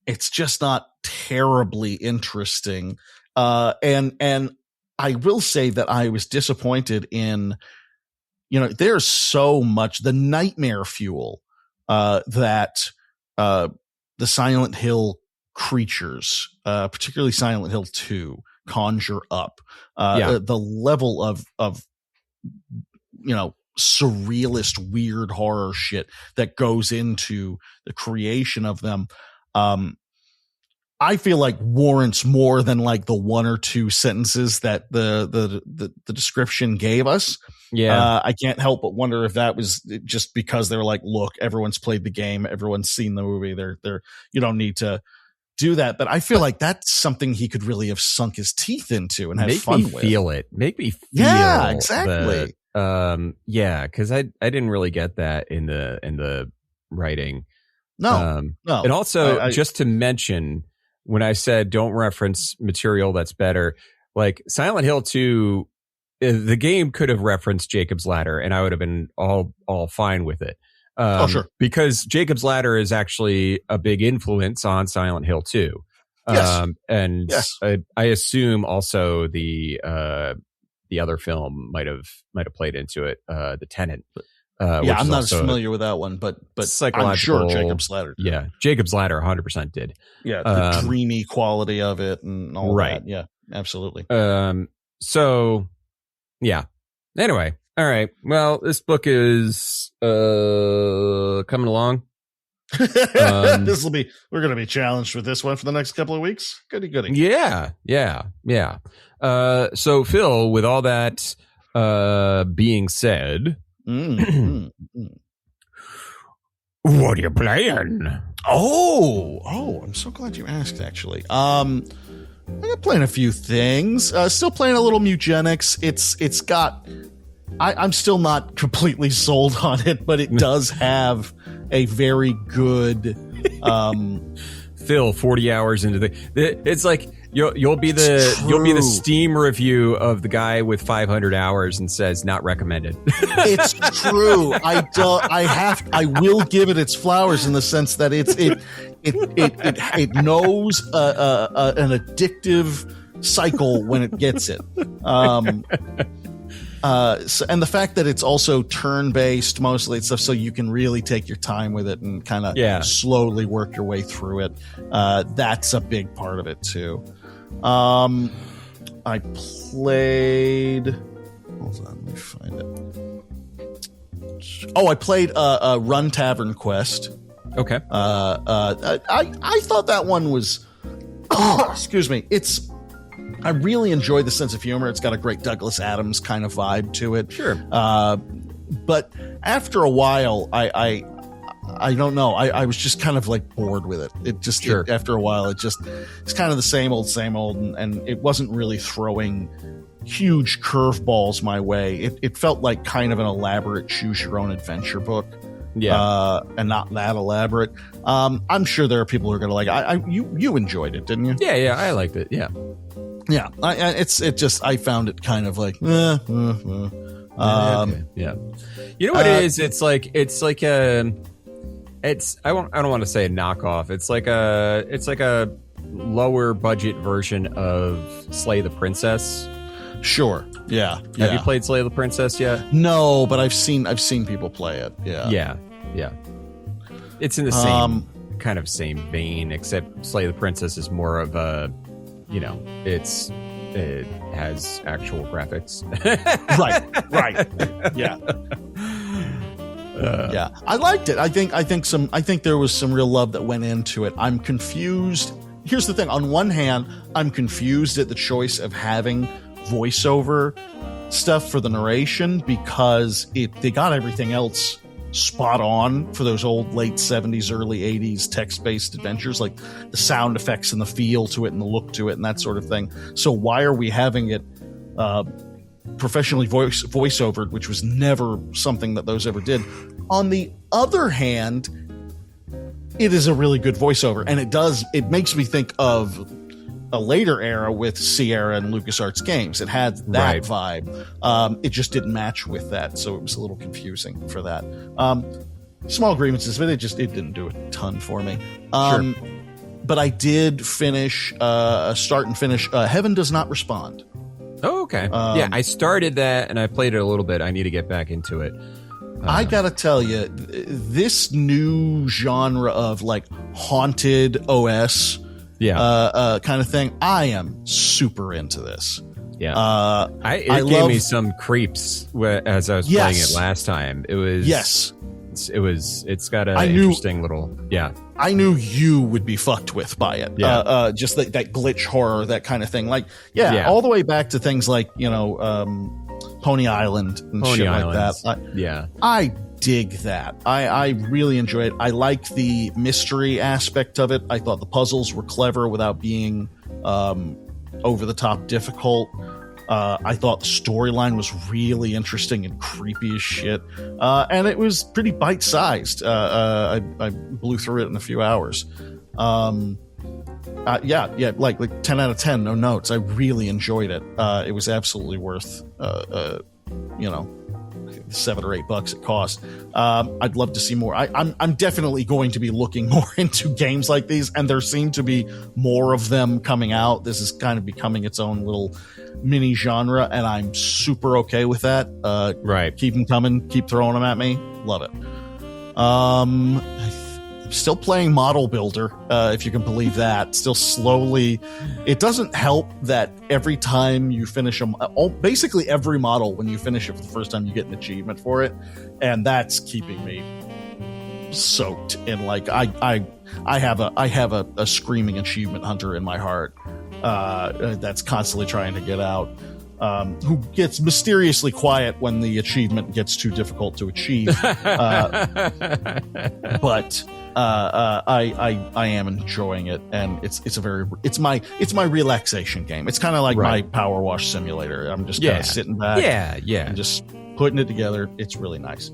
It's just not terribly interesting. And I will say that I was disappointed in, there's so much, the nightmare fuel, that, the Silent Hill creatures, particularly Silent Hill 2, conjure up. The level of surrealist, weird horror shit that goes into the creation of them, I feel like warrants more than like the 1 or 2 sentences that the description gave us. I can't help but wonder if that was just because they're like, look, everyone's played the game, everyone's seen the movie, you don't need to do that. But I feel like that's something he could really have sunk his teeth into and had fun with. Make me feel. Yeah, exactly. Because I didn't really get that in the writing. No. And also, just to mention, when I said don't reference material that's better, like Silent Hill 2, the game could have referenced Jacob's Ladder, and I would have been all fine with it. Sure. Because Jacob's Ladder is actually a big influence on Silent Hill 2. Yes. And yes. I assume also the other film might have played into it, The Tenant. I'm not as familiar with that one, but I'm sure Jacob's Ladder did. Yeah, Jacob's Ladder 100% did. Yeah, the dreamy quality of it and all that. Yeah, absolutely. So, yeah. Anyway, all right. Well, this book is coming along. We're going to be challenged with this one for the next couple of weeks. Goody. Yeah. So, Phil, with all that being said, what are you playing? Oh, I'm so glad you asked, actually. I'm playing a few things. Still playing a little Mutagenics. It's got, I'm still not completely sold on it, but it does have a very good, Phil, 40 hours into it's like, You'll be the Steam review of the guy with 500 hours and says not recommended. It's true. I will give it its flowers in the sense that it knows an addictive cycle when it gets it. And the fact that it's also turn-based mostly and stuff, so you can really take your time with it and kind of slowly work your way through it. That's a big part of it too. I played. Hold on, let me find it. I played Run Tavern Quest. Okay. I thought that one was. Excuse me. I really enjoyed the sense of humor. It's got a great Douglas Adams kind of vibe to it. Sure. But after a while, I don't know. I was just kind of like bored with it. After a while, it's kind of the same old, and it wasn't really throwing huge curveballs my way. It felt like kind of an elaborate choose your own adventure book. and not that elaborate. I'm sure there are people who are going to like. You enjoyed it, didn't you? Yeah, I liked it. Yeah. I found it kind of like. Okay. Yeah. You know what it is? It's like a. I don't want to say a knockoff. It's like a lower budget version of Slay the Princess. Sure. Yeah. Have you played Slay the Princess yet? No, but I've seen people play it. Yeah. Yeah. It's in the same kind of same vein, except Slay the Princess is more of a, it has actual graphics. Right. Yeah. Yeah. I liked it. I think there was some real love that went into it. I'm confused. Here's the thing. On one hand, I'm confused at the choice of having voiceover stuff for the narration because they got everything else spot on for those old late 70s, early 80s text-based adventures, like the sound effects and the feel to it and the look to it and that sort of thing. So why are we having it professionally voiceovered, which was never something that those ever did? On the other hand, it is a really good voiceover, and it makes me think of a later era with Sierra and LucasArts games. It had that vibe. It just didn't match with that, so it was a little confusing for that. Small grievances, but it didn't do a ton for me. Sure. But I did finish, start and finish Heaven Does Not Respond. Oh, okay. Yeah, I started that and I played it a little bit. I need to get back into it. I gotta tell you, this new genre of like haunted OS kind of thing, I am super into this. Yeah. It gave me some creeps as I was playing it last time. It was it's got an interesting little I knew you would be fucked with by it. Just that glitch horror, that kind of thing. Like all the way back to things like Pony Island and shit like that. I dig that. I really enjoy it. I like the mystery aspect of it. I thought the puzzles were clever without being over the top difficult. I thought the storyline was really interesting and creepy as shit. And it was pretty bite-sized. I blew through it in a few hours. Like 10 out of 10, no notes. I really enjoyed it. It was absolutely worth, $7 or $8 it cost. I'd love to see more. I'm definitely going to be looking more into games like these, and there seem to be more of them coming out. This is kind of becoming its own little mini genre, and I'm super okay with that. Keep them coming. Keep throwing them at me. Love it. I'm still playing Model Builder, if you can believe that. Still slowly. It doesn't help that every time you finish them, basically every model, when you finish it for the first time, you get an achievement for it, and that's keeping me soaked in like I have a screaming achievement hunter in my heart that's constantly trying to get out. Who gets mysteriously quiet when the achievement gets too difficult to achieve. But I am enjoying it, and it's my relaxation game. It's kind of like my power wash simulator. I'm just kind of sitting back, and just putting it together. It's really nice.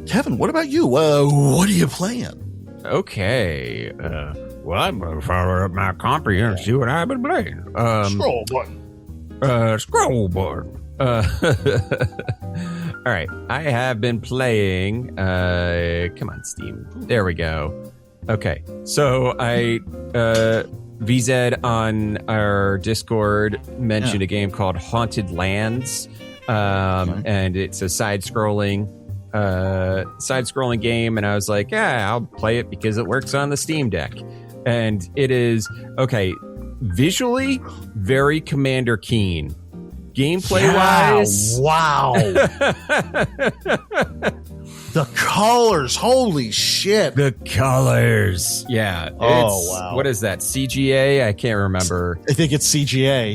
Kevin, what about you? What are you playing? Okay. Well, I'm going to fire up my comp here and see what I've been playing. Scroll button. Scroll button. All right. I have been playing. Come on, Steam. There we go. Okay. So I VZ on our Discord mentioned a game called Haunted Lands, and it's a side-scrolling game, and I was like, I'll play it because it works on the Steam Deck. And it is visually very Commander Keen. Gameplay wise, wow. The colors, holy shit. The colors. Yeah. Oh, wow. What is that? CGA? I can't remember. I think it's CGA.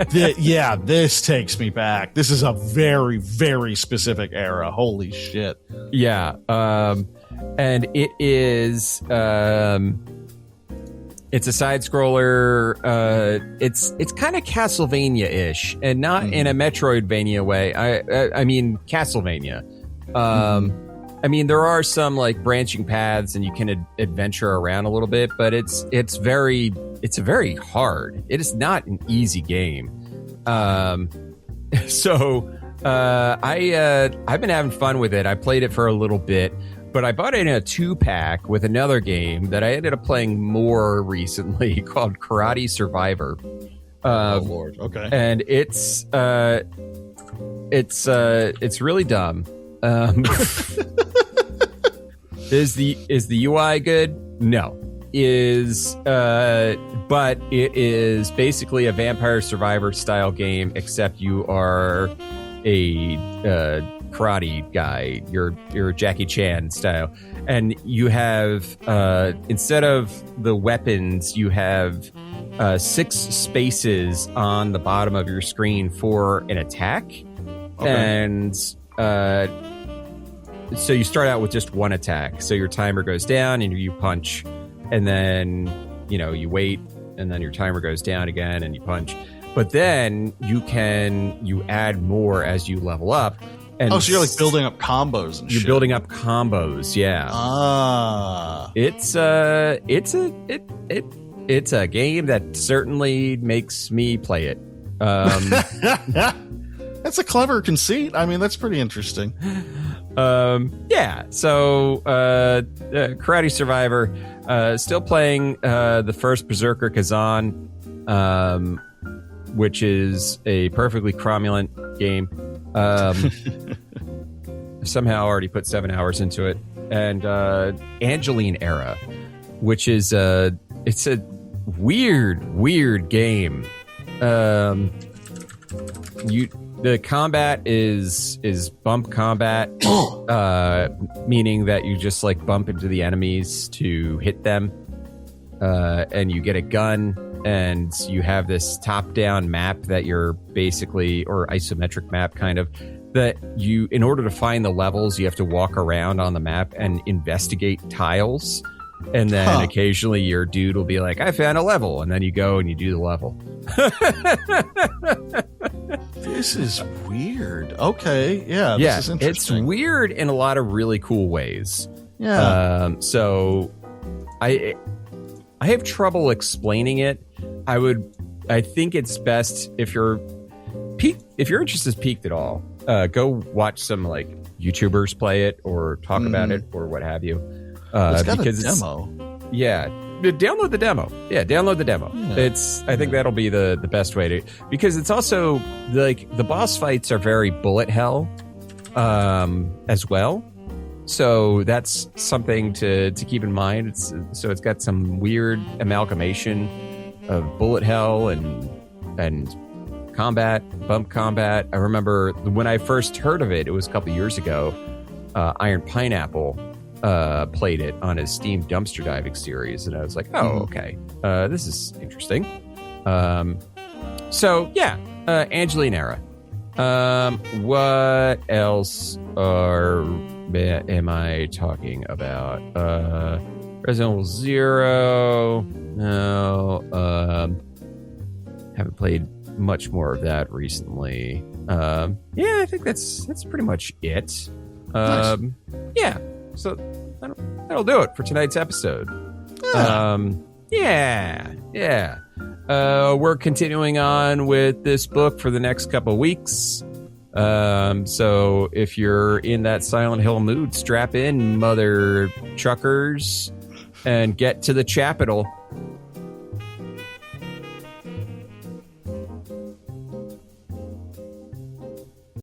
Yeah. This takes me back. This is a very, very specific era. Holy shit. Yeah. And it is it's a side scroller. It's kind of Castlevania-ish, and not in a Metroidvania way. I mean Castlevania. I mean, there are some like branching paths, and you can adventure around a little bit, but it's very hard. It is not an easy game. So I've been having fun with it. I played it for a little bit, but I bought it in a 2-pack with another game that I ended up playing more recently called Karate Survivor. Oh Lord, okay. And it's really dumb. Is the UI good? No. But it is basically a Vampire Survivor style game, except you are a karate guy. You're Jackie Chan style, and you have instead of the weapons, you have 6 spaces on the bottom of your screen for an attack. Okay. And so you start out with just one attack. So your timer goes down and you punch, and then you wait, and then your timer goes down again and you punch. But then you add more as you level up. And so you're like building up combos and you're shit. building up combos, yeah. It's a game that certainly makes me play it. That's a clever conceit. I mean, that's pretty interesting. Yeah. So Karate Survivor, still playing the first Berserker Kazan, which is a perfectly cromulent game. Somehow already put 7 hours into it. And Angeline Era, which is it's a weird game. The combat is bump combat, meaning that you just like bump into the enemies to hit them, and you get a gun, and you have this top-down map that you're basically, or isometric map kind of, that you, in order to find the levels, you have to walk around on the map and investigate tiles. And then occasionally your dude will be like, I found a level. And then you go and you do the level. This is weird. Okay. Yeah. This is interesting. It's weird in a lot of really cool ways. Yeah. So I have trouble explaining it. I think it's best if your interest is piqued at all, go watch some like YouTubers play it or talk about it or what have you. It's got a demo. Download the demo. Yeah, download the demo. Yeah. I think that'll be the best way to, because it's also like the boss fights are very bullet hell as well. So that's something to keep in mind. It's got some weird amalgamation of bullet hell and combat, bump combat. I remember when I first heard of it, it was a couple years ago. Iron Pineapple played it on his Steam dumpster diving series, and I was like, oh, okay, this is interesting. So yeah, Angeline Era. What else am I talking about? Resident Evil 0. No. Haven't played much more of that recently. Yeah, I think that's pretty much it. Nice. Yeah. So that'll do it for tonight's episode. Yeah. We're continuing on with this book for the next couple of weeks. So if you're in that Silent Hill mood, strap in, mother truckers, and get to the Chapel.